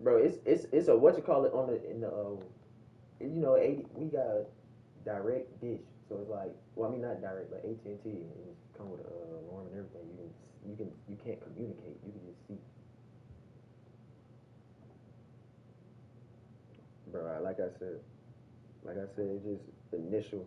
bro. It's a what you call it on the in the you know 80 we got a direct dish, so it's like well I mean not direct but AT&T and it's come with a alarm and everything. You can't communicate. You can just see, bro. Like I said, it's just initial.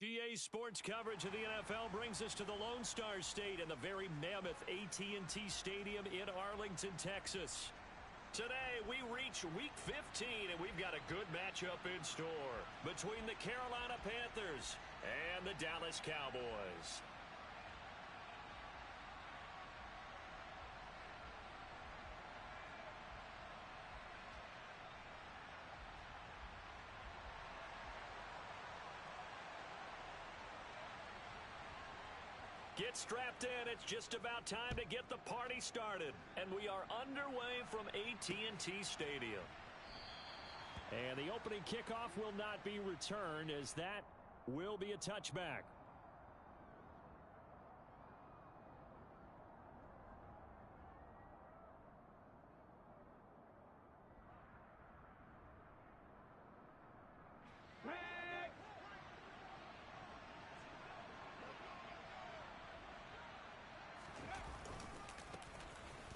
GA Sports coverage of the NFL brings us to the Lone Star State and the very mammoth AT&T Stadium in Arlington, Texas. Today, we reach Week 15, and we've got a good matchup in store between the Carolina Panthers and the Dallas Cowboys. Get strapped in. It's just about time to get the party started. And we are underway from AT&T Stadium. And the opening kickoff will not be returned as that will be a touchback.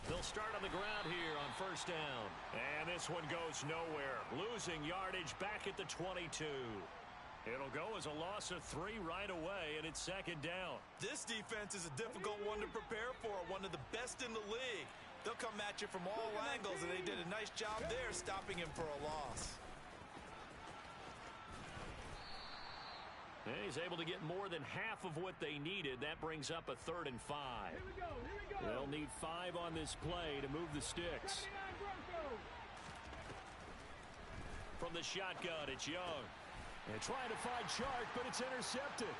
They'll start on the ground here on first down. And this one goes nowhere. Losing yardage back at the 22. It'll go as a loss of 3 right away, and it's second down. This defense is a difficult one to prepare for, one of the best in the league. They'll come at you from all angles, and they did a nice job there stopping him for a loss. And he's able to get more than half of what they needed. That brings up a 3rd and 5. Here we go. They'll need 5 on this play to move the sticks. From the shotgun, it's Young. And trying to find Chark, but it's intercepted.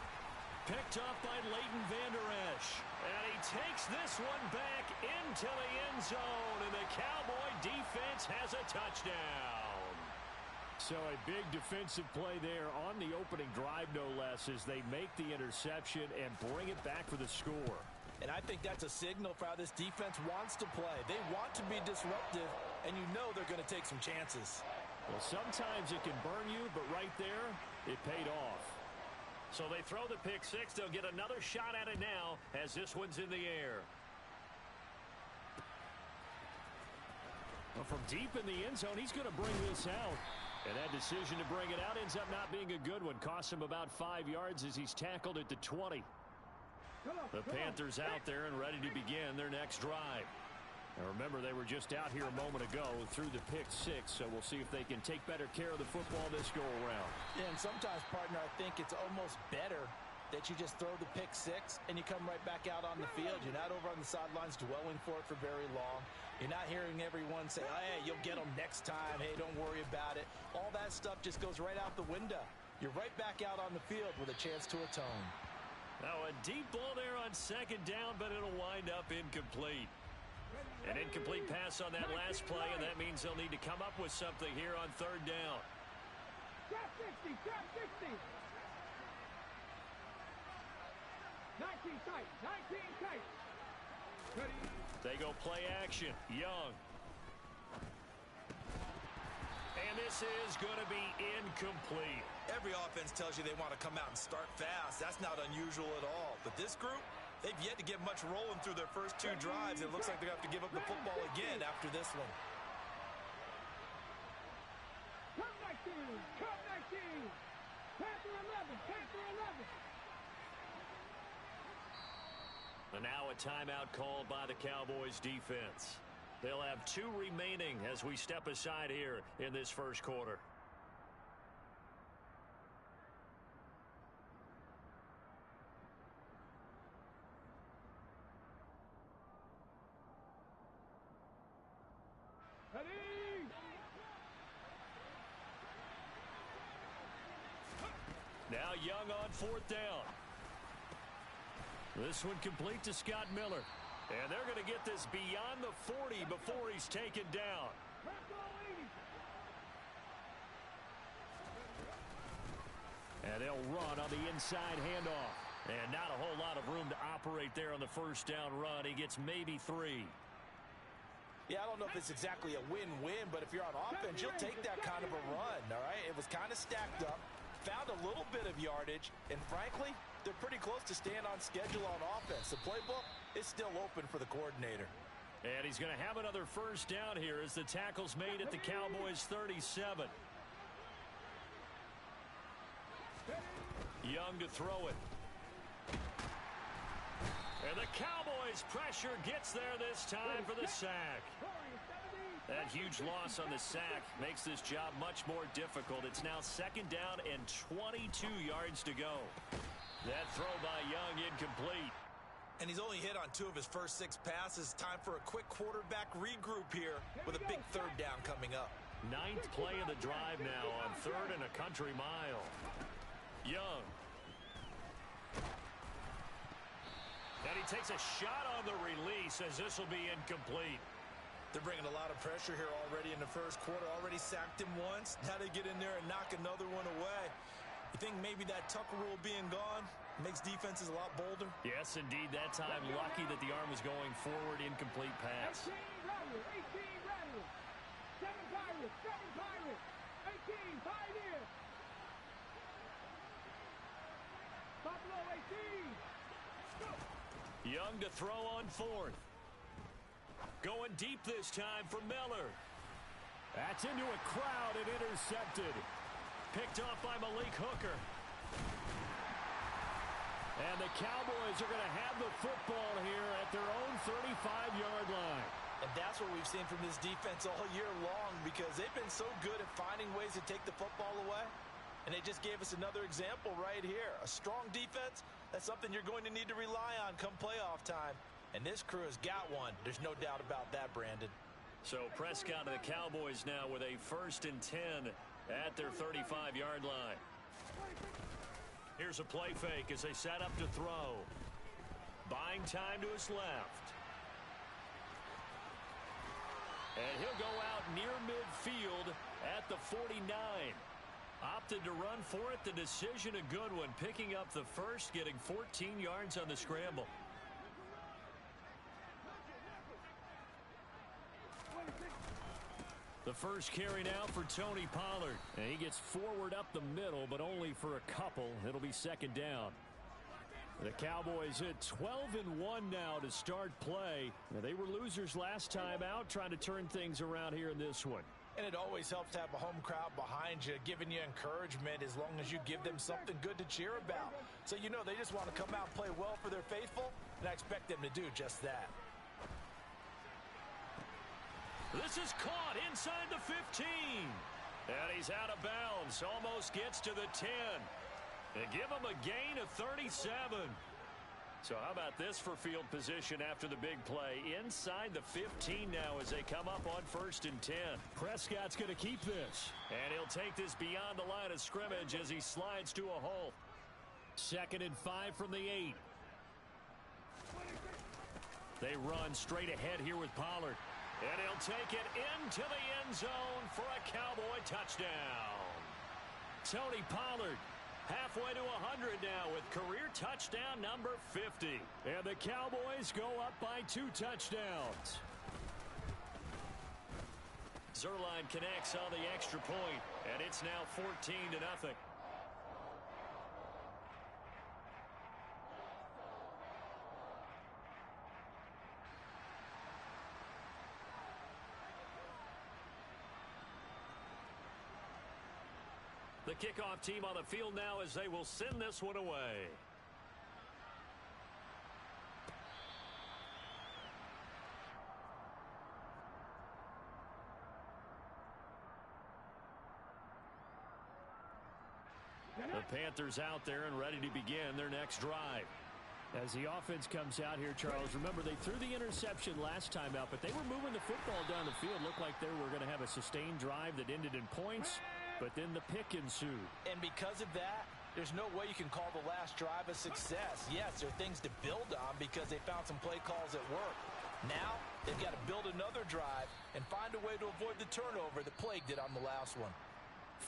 Picked up by Leighton Vander Esch. And he takes this one back into the end zone. And the Cowboy defense has a touchdown. So a big defensive play there on the opening drive, no less, as they make the interception and bring it back for the score. And I think that's a signal for how this defense wants to play. They want to be disruptive, and you know they're going to take some chances. Well, sometimes it can burn you, but right there, it paid off. So they throw the pick six. They'll get another shot at it now as this one's in the air. Well, from deep in the end zone, he's going to bring this out. And that decision to bring it out ends up not being a good one. Costs him about 5 yards as he's tackled at the 20. The Panthers out there and ready to begin their next drive. Now remember, they were just out here a moment ago through the pick six, so we'll see if they can take better care of the football this go-around. Yeah, and sometimes, partner, I think it's almost better that you just throw the pick six and you come right back out on the field. You're not over on the sidelines dwelling for it for very long. You're not hearing everyone say, oh, hey, you'll get them next time. Hey, don't worry about it. All that stuff just goes right out the window. You're right back out on the field with a chance to atone. Now a deep ball there on second down, but it'll wind up incomplete. An incomplete pass on that last play, and that means they'll need to come up with something here on third down. Drop 60, drop 60. 19 tight, 19 tight. Ready. They go play action. Young. And this is going to be incomplete. Every offense tells you they want to come out and start fast. That's not unusual at all. But this group, they've yet to get much rolling through their first 2 drives. It looks like they're going to have to give up the football again after this one. Come 19, come 19. Panther 11, Panther 11. And now a timeout called by the Cowboys defense. They'll have 2 remaining as we step aside here in this first quarter. now Young on 4th down. This one complete to Scott Miller. And they're going to get this beyond the 40 before he's taken down. And they'll run on the inside handoff. And not a whole lot of room to operate there on the first down run. He gets maybe 3. Yeah, I don't know if it's exactly a win-win, but if you're on offense, you'll take that kind of a run, all right? It was kind of stacked up, found a little bit of yardage, and frankly, they're pretty close to staying on schedule on offense. The playbook is still open for the coordinator. And he's going to have another first down here as the tackle's made at the Cowboys' 37. Young to throw it. And the Cowboys' pressure gets there this time for the sack. That huge loss on the sack makes this job much more difficult. It's now 2nd down and 22 yards to go. That throw by Young incomplete. And he's only hit on 2 of his first 6 passes. Time for a quick quarterback regroup here with a big 3rd down coming up. 9th play of the drive now on 3rd and a country mile. Young. And he takes a shot on the release as this will be incomplete. They're bringing a lot of pressure here already in the first quarter. Already sacked him once. Now they get in there and knock another one away. You think maybe that Tucker rule being gone makes defenses a lot bolder? Yes, indeed. That time, lucky that the arm was going forward. Incomplete pass. 18 Rattlers. 7 Pirates. 18 Pioneers. Buffalo 18. Young to throw on 4th. Going deep this time for Miller. That's into a crowd and intercepted. Picked off by Malik Hooker. And the Cowboys are going to have the football here at their own 35-yard line. And that's what we've seen from this defense all year long, because they've been so good at finding ways to take the football away. And they just gave us another example right here. A strong defense, that's something you're going to need to rely on come playoff time. And this crew has got one. There's no doubt about that, Brandon. So Prescott and the Cowboys now with a 1st and 10 at their 35-yard line. Here's a play fake as they set up to throw. Buying time to his left. And he'll go out near midfield at the 49. Opted to run for it. The decision a good one. Picking up the first, getting 14 yards on the scramble. The first carry now for Tony Pollard. And he gets forward up the middle, but only for a couple. It'll be 2nd down. The Cowboys at 12-1 now to start play. Now, they were losers last time out, trying to turn things around here in this one. And it always helps to have a home crowd behind you, giving you encouragement as long as you give them something good to cheer about. So you know they just want to come out and play well for their faithful, and I expect them to do just that. This is caught inside the 15. And he's out of bounds. Almost gets to the 10. And give him a gain of 37. So how about this for field position after the big play? Inside the 15 now as they come up on 1st and 10. Prescott's going to keep this. And he'll take this beyond the line of scrimmage as he slides to a halt. 2nd and 5 from the 8. They run straight ahead here with Pollard. And he'll take it into the end zone for a Cowboy touchdown. Tony Pollard halfway to 100 now with career touchdown number 50. And the Cowboys go up by 2 touchdowns. Zuerlein connects on the extra point, and it's now 14-0. The kickoff team on the field now as they will send this one away. The Panthers out there and ready to begin their next drive. As the offense comes out here, Charles, remember they threw the interception last time out, but they were moving the football down the field. Looked like they were going to have a sustained drive that ended in points. But then the pick ensued. And because of that, there's no way you can call the last drive a success. Yes, there are things to build on because they found some play calls at work. Now, they've got to build another drive and find a way to avoid the turnover that plagued it on the last one.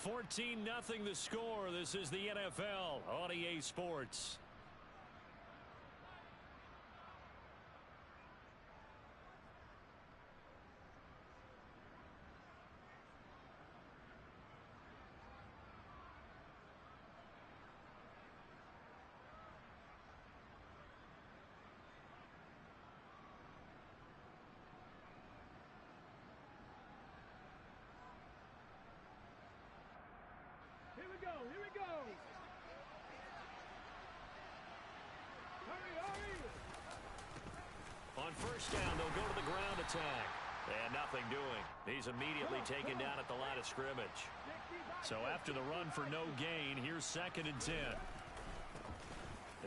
14-0 the score. This is the NFL on EA Sports. Here we go, here we go. Hurry, hurry. On first down, they'll go to the ground attack. And nothing doing. He's immediately taken down at the line of scrimmage. So after the run for no gain, here's 2nd and 10.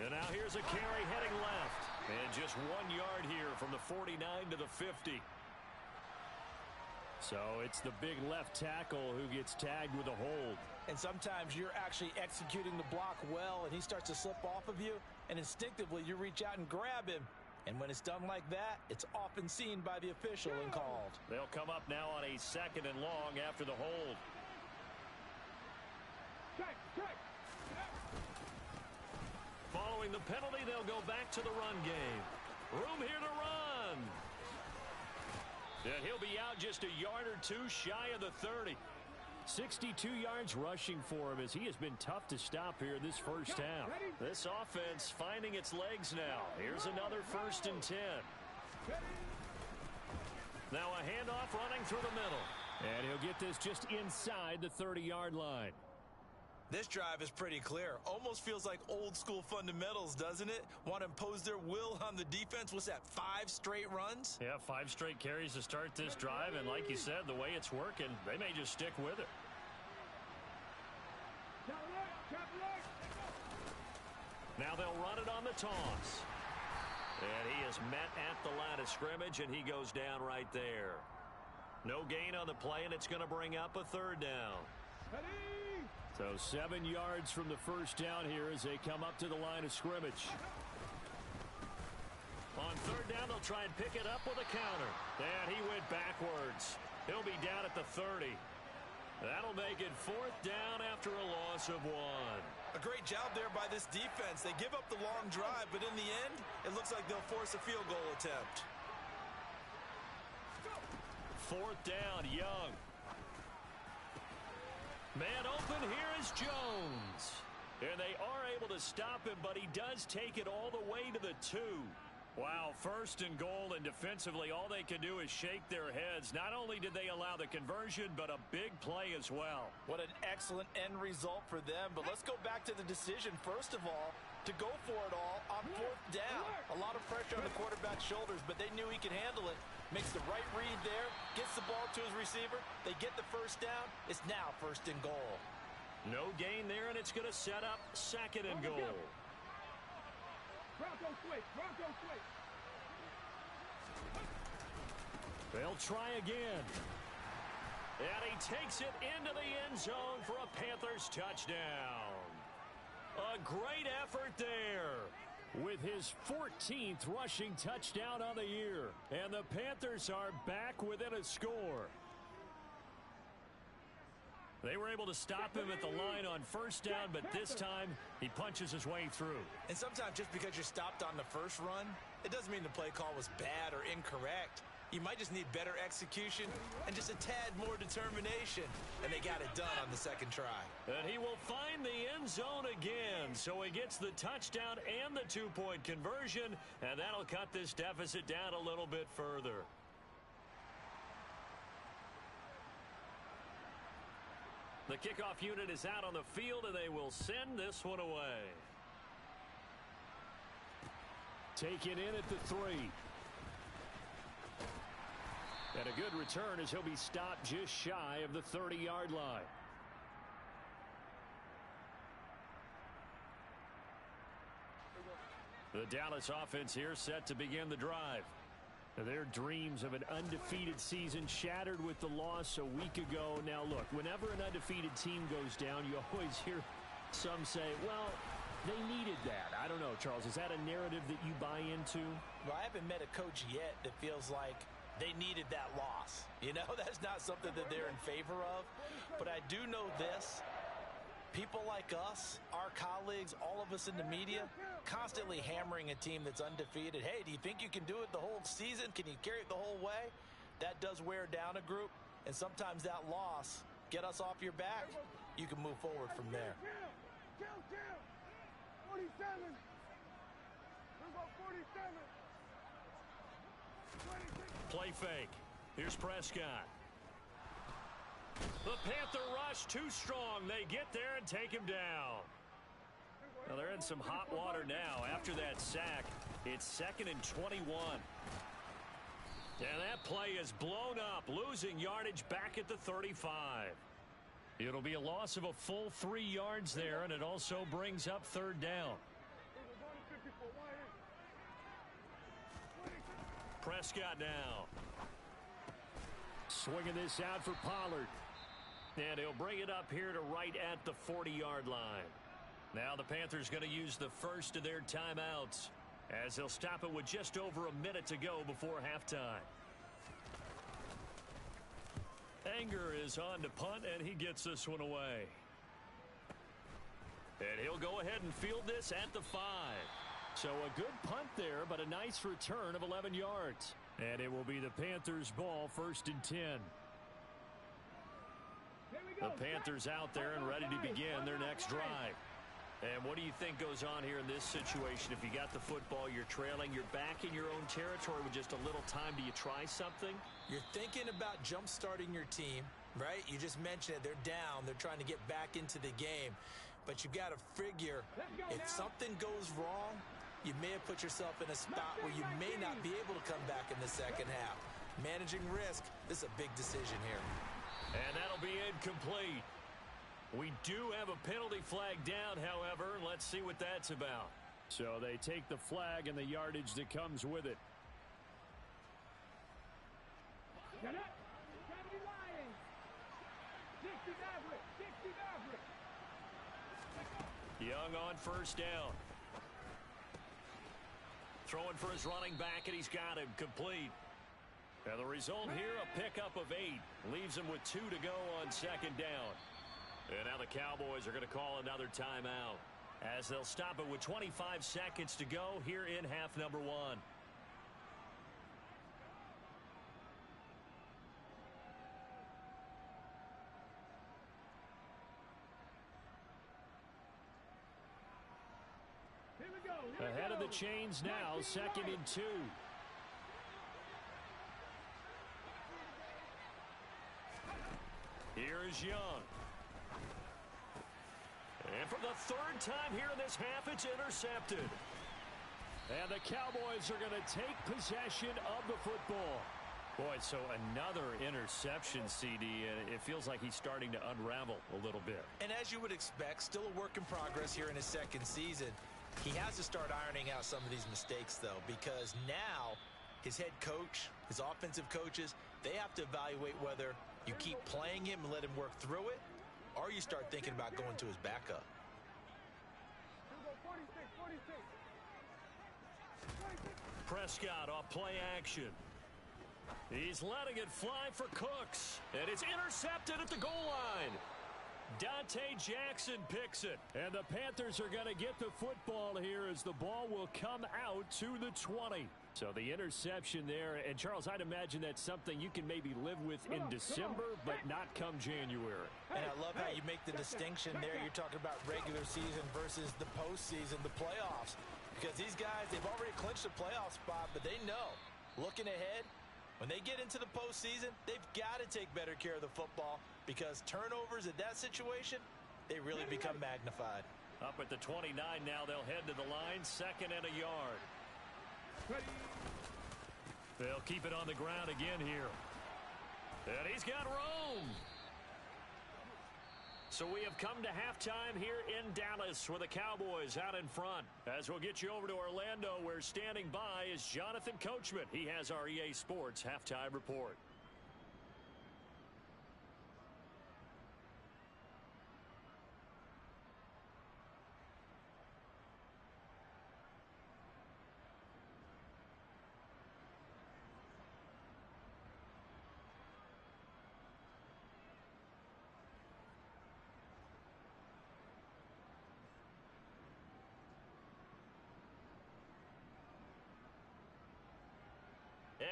And now here's a carry heading left. And just 1 yard here from the 49 to the 50. So it's the big left tackle who gets tagged with a hold. And sometimes you're actually executing the block well, and he starts to slip off of you, and instinctively you reach out and grab him. And when it's done like that, it's often seen by the official and called. They'll come up now on a 2nd and long after the hold. Check, check. Following the penalty, they'll go back to the run game. Room here to run. And he'll be out just a yard or two shy of the 30. 62 yards rushing for him as he has been tough to stop here this first half. This offense finding its legs now. Here's another 1st and 10. Now a handoff running through the middle. And he'll get this just inside the 30-yard line. This drive is pretty clear. Almost feels like old school fundamentals, doesn't it? Want to impose their will on the defense. What's that, 5 straight runs? Yeah, 5 straight carries to start this drive. And like you said, the way it's working, they may just stick with it. Now they'll run it on the toss. And he is met at the line of scrimmage, and he goes down right there. No gain on the play, and it's going to bring up a 3rd down. So 7 yards from the first down here as they come up to the line of scrimmage. On 3rd down, they'll try and pick it up with a counter. And he went backwards. He'll be down at the 30. That'll make it 4th down after a loss of 1. A great job there by this defense. They give up the long drive, but in the end, it looks like they'll force a field goal attempt. 4th down, Young. Man open, here is Jones. And they are able to stop him, but he does take it all the way to the 2. Wow, 1st and goal, and defensively all they can do is shake their heads. Not only did they allow the conversion, but a big play as well. What an excellent end result for them. But let's go back to the decision, first of all, to go for it all on 4th down. A lot of pressure on the quarterback's shoulders, but they knew he could handle it. Makes the right read there, gets the ball to his receiver. They get the 1st down. It's now 1st and goal. No gain there, and it's going to set up 2nd and goal. Bronco switch, Bronco switch. They'll try again. And he takes it into the end zone for a Panthers touchdown. A great effort there with his 14th rushing touchdown on the year. And the Panthers are back within a score. They were able to stop him at the line on 1st down, but this time he punches his way through. And sometimes just because you're stopped on the first run, it doesn't mean the play call was bad or incorrect. You might just need better execution and just a tad more determination. And they got it done on the 2nd try. And he will find the end zone again. So he gets the touchdown and the 2-point conversion. And that'll cut this deficit down a little bit further. The kickoff unit is out on the field, and they will send this one away. Taken in at the 3. And a good return as he'll be stopped just shy of the 30-yard line. The Dallas offense here set to begin the drive. Their dreams of an undefeated season shattered with the loss a week ago. Now, look, whenever an undefeated team goes down, you always hear Some say, well, they needed that. I don't know, Charles. Is that a narrative that you buy into? Well, I haven't met a coach yet that feels like they needed that loss. You know, that's not something that they're in favor of. But I do know this. People like us, our colleagues, all of us in the media, constantly hammering a team that's undefeated. Hey, do you think you can do it the whole season? Can you carry it the whole way? That does wear down a group. And sometimes that loss, get us off your back, you can move forward from there. 47. We'll go 47. 26. Play fake. Here's Prescott. The Panther rush too strong. They get there and take him down. Well, they're in some hot water now. After that sack, it's 2nd and 21. And that play is blown up, losing yardage back at the 35. It'll be a loss of a full 3 yards there, and it also brings up 3rd down. Prescott now. Swinging this out for Pollard. And he'll bring it up here to right at the 40-yard line. Now the Panthers going to use the first of their timeouts, as they'll stop it with just over a minute to go before halftime. Anger is on to punt, and he gets this one away. And he'll go ahead and field this at the 5. So a good punt there, but a nice return of 11 yards. And it will be the Panthers' ball, 1st and 10. The Panthers out there and ready to begin their next drive. And what do you think goes on here in this situation? If you got the football, you're trailing, you're back in your own territory with just a little time. Do you try something? You're thinking about jump-starting your team, right? You just mentioned it. They're down. They're trying to get back into the game. But you've got to figure if something goes wrong, you may have put yourself in a spot where you may not be able to come back in the second half. Managing risk, this is a big decision here. And that'll be incomplete. We do have a penalty flag down, however, and let's see what that's about. So they take the flag and the yardage that comes with it. Get up. Gotta be lying. 60 Maverick. 60 Maverick. Young on 1st down. Throwing for his running back, and he's got him complete. And the result here, a pickup of 8. Leaves him with 2 to go on 2nd down. And now the Cowboys are going to call another timeout, as they'll stop it with 25 seconds to go here in half number 1. Here we go. Ahead of the chains now, 2nd and 2. Here is Young. And for the 3rd time here in this half, it's intercepted. And the Cowboys are going to take possession of the football. Boy, so another interception, CD, and it feels like he's starting to unravel a little bit. And as you would expect, still a work in progress here in his 2nd season. He has to start ironing out some of these mistakes, though, because now his head coach, his offensive coaches, they have to evaluate whether you keep playing him and let him work through it, or you start thinking about going to his backup. We'll go 46, 46. 46. Prescott off play action. He's letting it fly for Cooks, and it's intercepted at the goal line. Dante Jackson picks it, and the Panthers are going to get the football here as the ball will come out to the 20. So the interception there, and Charles, I'd imagine that's something you can maybe live with in December, but not come January. And I love how you make the distinction there. You're talking about regular season versus the postseason, the playoffs. Because these guys, they've already clinched a playoff spot, but they know, looking ahead, when they get into the postseason, they've got to take better care of the football, because turnovers in that situation, they really become magnified. Up at the 29 now, they'll head to the line, 2nd and a yard. They'll keep it on the ground again here. And he's got room. So we have come to halftime here in Dallas with the Cowboys out in front. As we'll get you over to Orlando, where standing by is Jonathan Coachman. He has our EA Sports halftime report.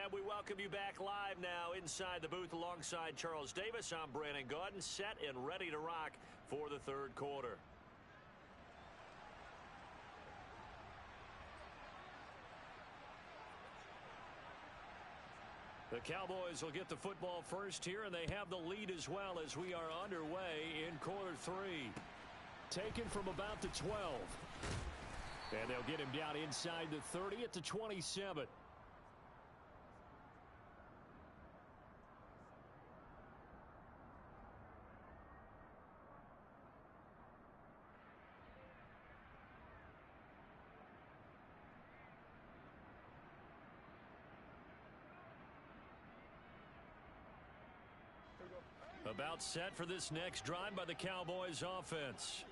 And we welcome you back live now inside the booth alongside Charles Davis. I'm Brandon Gaudin, set and ready to rock for the third quarter. The Cowboys will get the football first here, and they have the lead as well as we are underway in quarter three. Taken from about the 12. And they'll get him down inside the 30 at the 27. About set for this next drive by the Cowboys offense.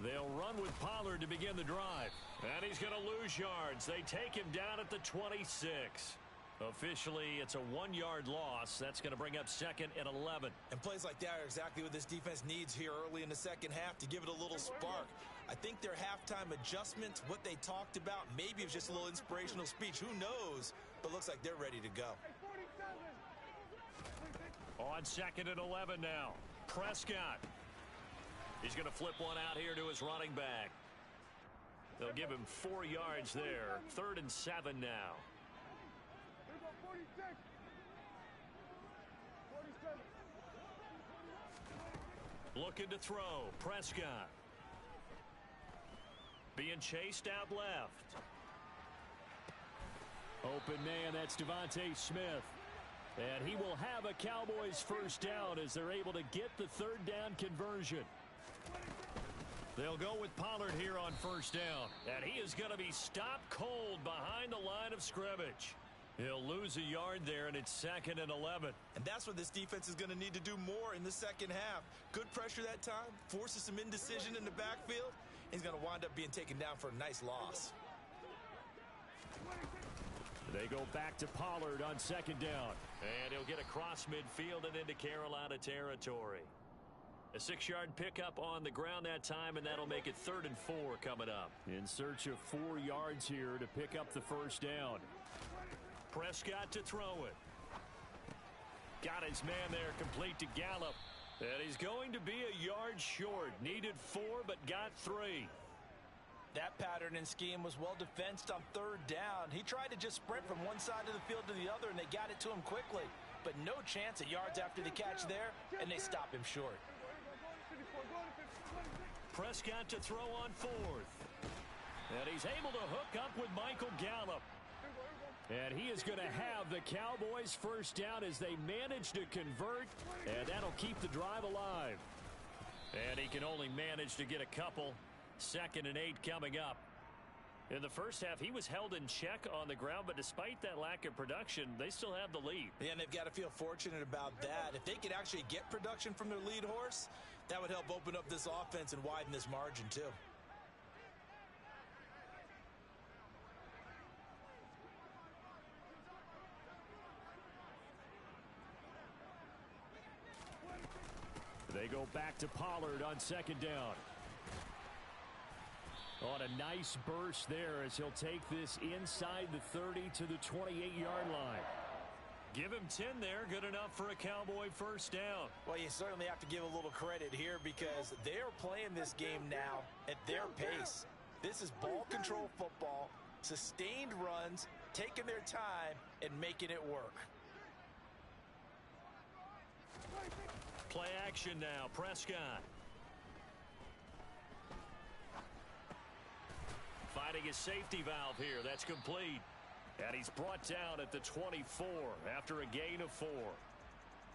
They'll run with Pollard to begin the drive. And he's going to lose yards. They take him down at the 26. Officially, it's a 1-yard loss. That's going to bring up 2nd and 11. And plays like that are exactly what this defense needs here early in the second half to give it a little spark. I think their halftime adjustments, what they talked about, maybe it was just a little inspirational speech. Who knows? But looks like they're ready to go. On 2nd and 11 now. Prescott. He's going to flip one out here to his running back. They'll give him 4 yards there. 3rd and 7 now. Looking to throw. Prescott. Being chased out left. Open man, that's Devontae Smith. And he will have a Cowboys first down as they're able to get the 3rd down conversion. They'll go with Pollard here on first down. And he is going to be stopped cold behind the line of scrimmage. He'll lose a yard there, and it's 2nd and 11. And that's what this defense is going to need to do more in the second half. Good pressure that time, forces some indecision in the backfield. He's going to wind up being taken down for a nice loss. They go back to Pollard on 2nd down. And he'll get across midfield and into Carolina territory. A 6-yard pickup on the ground that time, and that'll make it 3rd and 4 coming up. In search of 4 yards here to pick up the first down. Prescott to throw it. Got his man there, complete to Gallup. And he's going to be a yard short. Needed 4, but got 3. That pattern and scheme was well defensed on 3rd down. He tried to just sprint from one side of the field to the other, and they got it to him quickly. But no chance at yards after the catch there, and they stop him short. Prescott to throw on 4th. And he's able to hook up with Michael Gallup. And he is going to have the Cowboys first down as they manage to convert, and that'll keep the drive alive. And he can only manage to get a couple. 2nd and 8 coming up. In the first half, he was held in check on the ground, but despite that lack of production, they still have the lead. Yeah, and they've got to feel fortunate about that. If they could actually get production from their lead horse, that would help open up this offense and widen this margin too. They go back to Pollard on 2nd down. On a nice burst there as he'll take this inside the 30 to the 28-yard line. Give him 10 there. Good enough for a Cowboy first down. Well, you certainly have to give a little credit here because they're playing this game now at their pace. This is ball control football, sustained runs, taking their time, and making it work. Play action now. Prescott. Finding his safety valve here. That's complete. And he's brought down at the 24 after a gain of 4.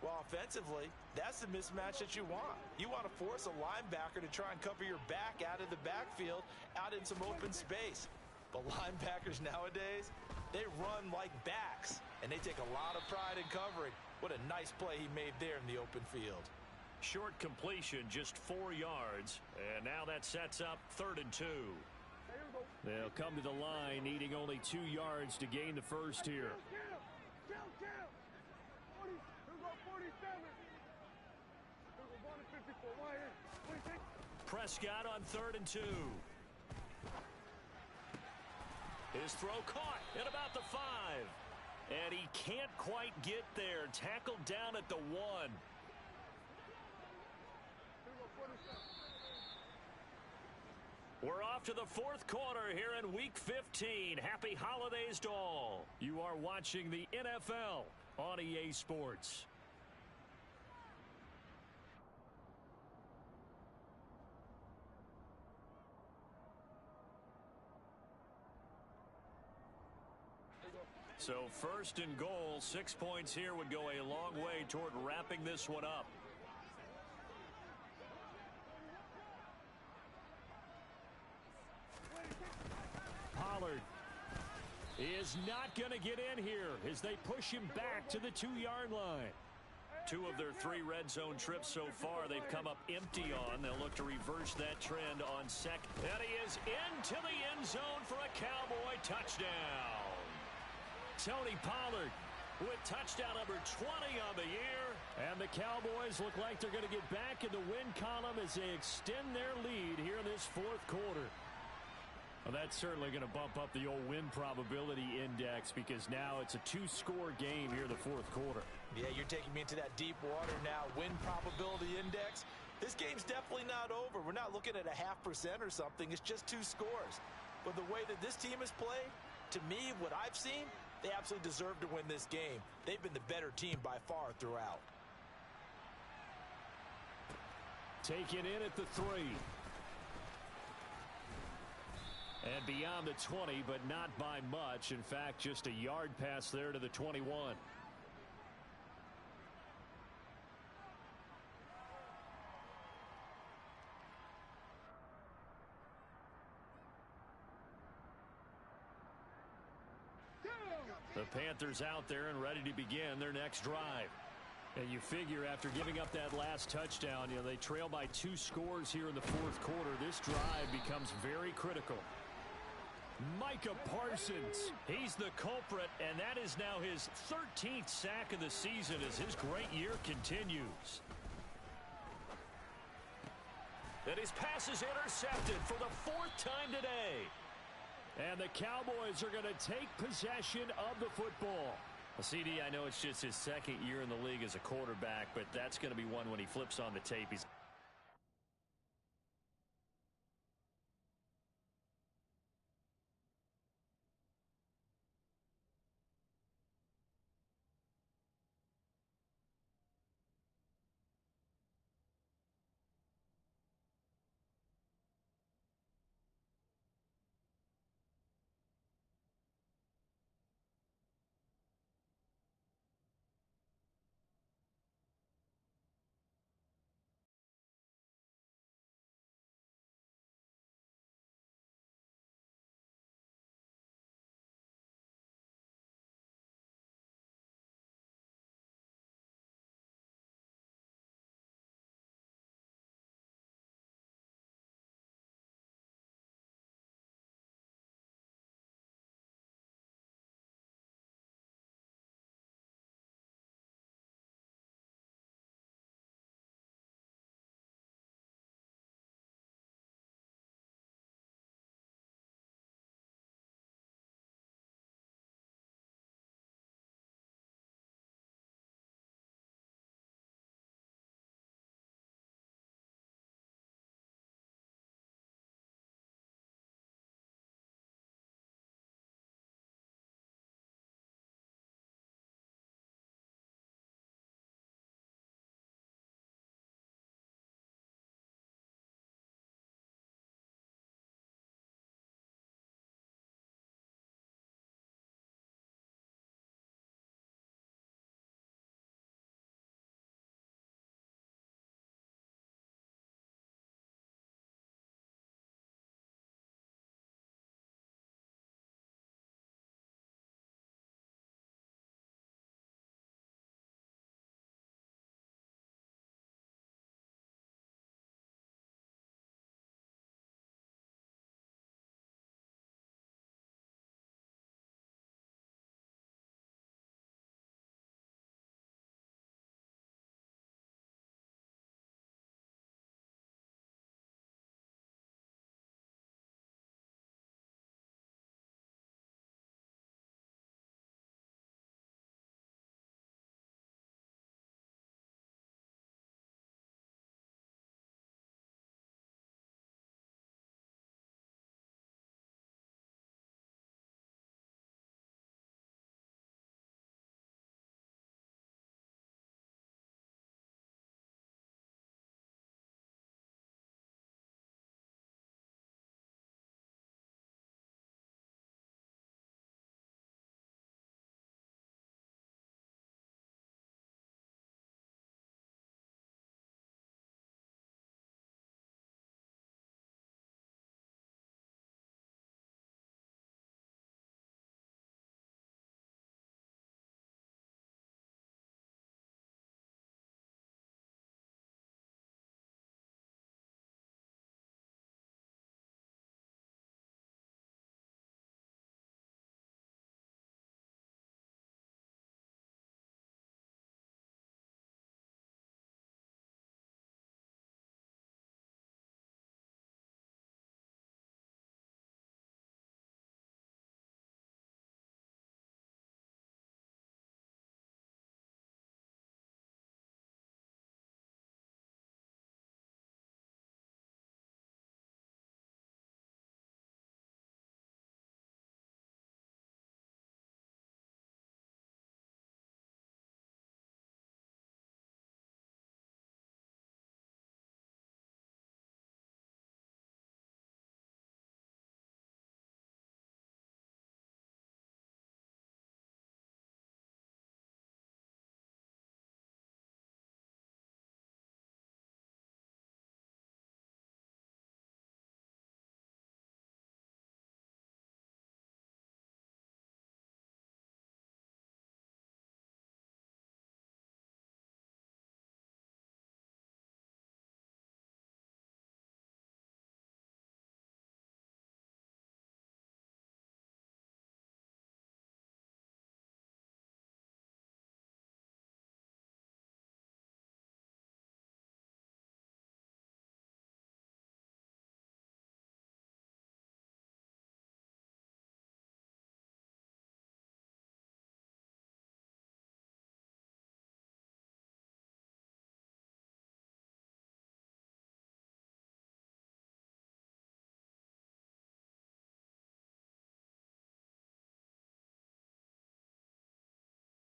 Well, offensively, that's the mismatch that you want. You want to force a linebacker to try and cover your back out of the backfield, out in some open space. But linebackers nowadays, they run like backs, and they take a lot of pride in covering. What a nice play he made there in the open field. Short completion, just 4 yards. And now that sets up 3rd and 2. They'll come to the line, needing only 2 yards to gain the first here. Prescott on 3rd and 2. His throw caught at about the 5. And he can't quite get there. Tackled down at the 1. We're off to the fourth quarter here in Week 15. Happy holidays to all. You are watching the NFL on EA Sports. So first and goal, 6 points here would go a long way toward wrapping this one up. Pollard is not going to get in here as they push him back to the 2-yard line. 2 of their 3 red zone trips so far they've come up empty on. They'll look to reverse that trend on second. And he is into the end zone for a Cowboy touchdown. Tony Pollard with touchdown number 20 on the year. And the Cowboys look like they're going to get back in the win column as they extend their lead here in this fourth quarter. Well, that's certainly going to bump up the old win probability index because now it's a 2-score game here in the fourth quarter. Yeah, you're taking me into that deep water now. Win probability index. This game's definitely not over. We're not looking at a 0.5% or something. It's just 2 scores. But the way that this team has played, to me, what I've seen, they absolutely deserve to win this game. They've been the better team by far throughout. Taken in at the 3. And beyond the 20, but not by much. In fact, just a yard pass there to the 21. The Panthers out there and ready to begin their next drive. And you figure after giving up that last touchdown, they trail by 2 scores here in the fourth quarter. This drive becomes very critical. Micah Parsons, he's the culprit, and that is now his 13th sack of the season as his great year continues. And his pass is intercepted for the 4th time today. And the Cowboys are going to take possession of the football. Well, CD, I know it's just his 2nd year in the league as a quarterback, but that's going to be one when he flips on the tape. He's